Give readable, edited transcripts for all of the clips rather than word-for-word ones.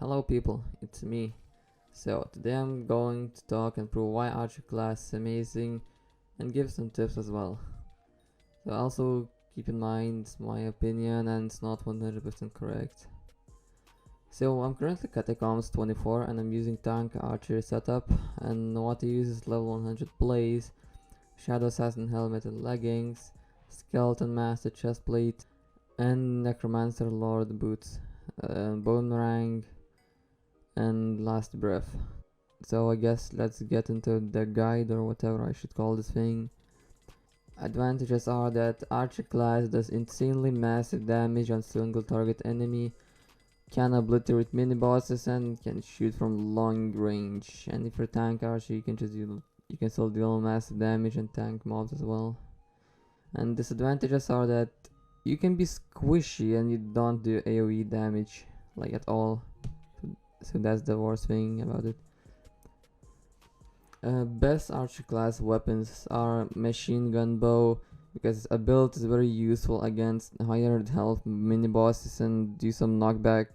Hello people, it's me. So today I'm going to talk and prove why Archer class is amazing and give some tips as well. So also keep in mind it's my opinion and it's not 100% correct. So I'm currently Catacombs 24 and I'm using tank archer setup, and what I use is level 100 blaze, shadow assassin helmet and leggings, skeleton master chestplate, and necromancer lord boots, boomerang, and last breath. So I guess let's get into the guide, or whatever I should call this thing. Advantages are that Archer class does insanely massive damage on single target enemy, can obliterate mini bosses, and can shoot from long range. And if you're tank archer, you can still deal massive damage and tank mobs as well. And disadvantages are that you can be squishy and you don't do AoE damage like at all. So that's the worst thing about it. Best archer class weapons are machine gun bow, because a build is very useful against higher health mini bosses and do some knockback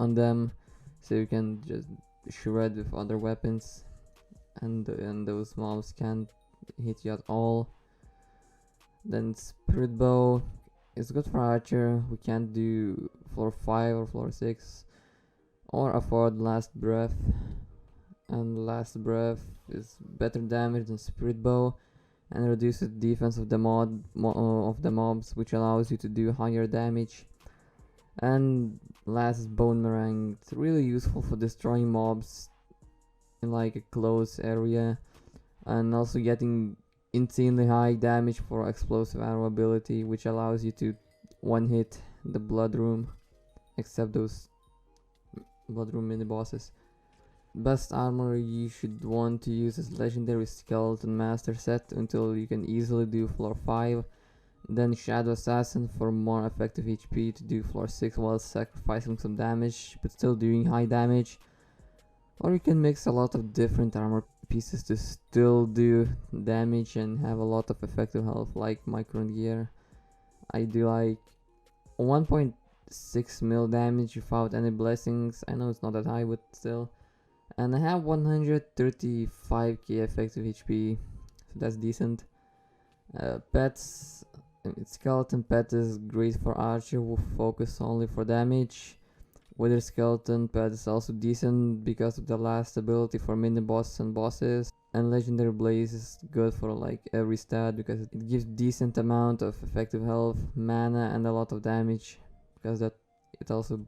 on them, so you can just shred with other weapons and those mobs can't hit you at all. Then spirit bow is good for archer who can't do floor 5 or floor 6 or afford last breath, and last breath is better damage than spirit bow and reduces defense of the mobs, which allows you to do higher damage. And last is boomerang. It's really useful for destroying mobs in like a close area, and also getting insanely high damage for explosive arrow ability, which allows you to one hit the blood room, except those blood room mini bosses. Best armor you should want to use is legendary skeleton master set until you can easily do floor 5, then shadow assassin for more effective HP to do floor 6 while sacrificing some damage but still doing high damage. Or you can mix a lot of different armor pieces to still do damage and have a lot of effective health, like my current gear. I do like 1.6 mil damage without any blessings. I know it's not that high, but still. And I have 135k effective HP, so that's decent. Pets, skeleton pet is great for archer who focus only for damage. Wither skeleton pet is also decent because of the last ability for mini bosses and bosses. And legendary blaze is good for like every stat because it gives decent amount of effective health, mana, and a lot of damage, because that it also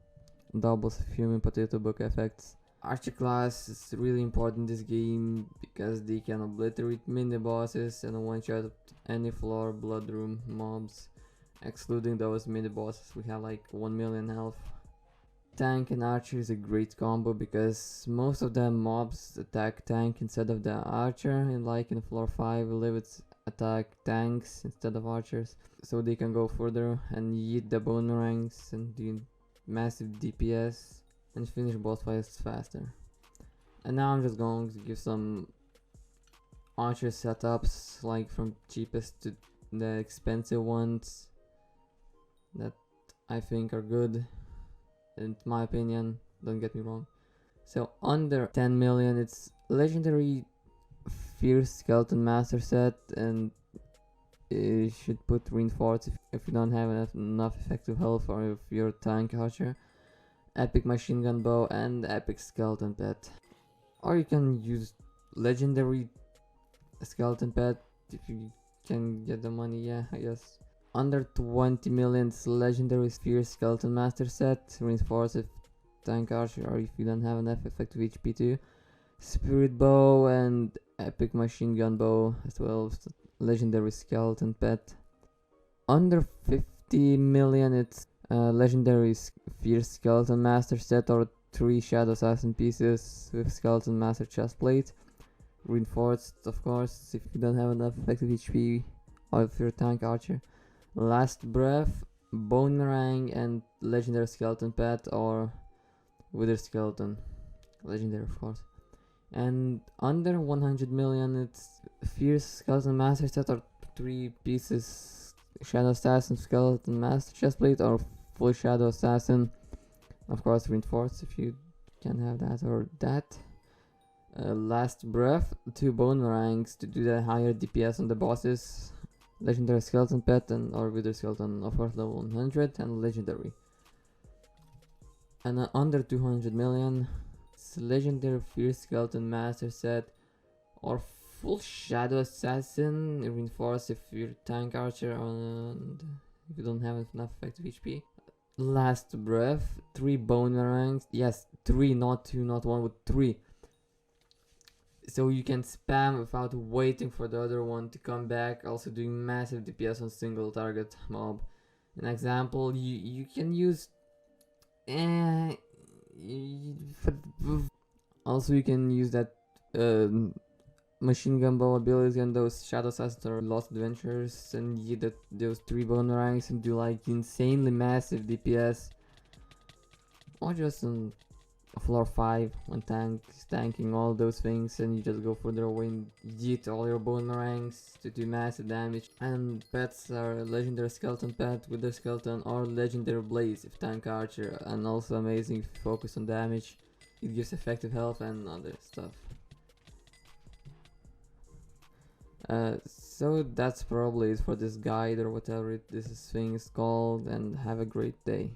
doubles human potato book effects. Archer class is really important in this game because they can obliterate mini bosses and one shot any floor blood room mobs. Excluding those mini bosses, we have like 1 million health. Tank and archer is a great combo because most of the mobs attack tank instead of the archer, and like in floor 5 Livets attack tanks instead of archers, so they can go further and eat the boomerangs and do massive DPS and finish boss fights faster. And now I'm just going to give some archer setups, like from cheapest to the expensive ones that I think are good in my opinion, don't get me wrong. So under 10 million, it's legendary fierce skeleton master set, and you should put reinforce if you don't have enough effective health, or if you're tank archer, epic machine gun bow, and epic skeleton pet. Or you can use legendary skeleton pet if you can get the money, yeah, I guess. Under 20 million, it's legendary fierce skeleton master set, reinforce if tank archer or if you don't have enough effective HP too. Spirit bow and epic machine gun bow as well, legendary skeleton pet. Under 50 million, it's legendary fierce skeleton master set or 3 shadow assassin pieces with skeleton master chestplate, reinforced of course if you don't have enough effective HP or if you're tank archer. Last breath, boomerang, and legendary skeleton pet or wither skeleton, legendary of course. And under 100 million, it's fierce skeleton master set or 3 pieces shadow assassin skeleton master chestplate or full shadow assassin Of course, reinforce if you can have that or that. Last breath, 2 boomerangs to do the higher DPS on the bosses. Legendary skeleton pet and or wither skeleton of course level 100 and legendary. And under 200 million, it's legendary fierce skeleton master set or full shadow assassin reinforce if you're tank archer and if you don't have enough effective HP. Last breath, 3 boomerangs. Yes, 3, not 2, not 1, but 3. So you can spam without waiting for the other one to come back, also doing massive DPS on single target mob. An example, you can use also you can use that machine gun bow ability and those shadow assassins or lost adventures and you get those 3 boomerangs and do like insanely massive DPS, or just on floor 5 when tanking all those things, and you just go further away and yeet all your boomerangs to do massive damage. And pets are legendary skeleton pet, wither skeleton, or legendary blaze if tank archer, and also amazing if you focus on damage. It gives effective health and other stuff. So that's probably it for this guide or whatever this thing is called, and have a great day.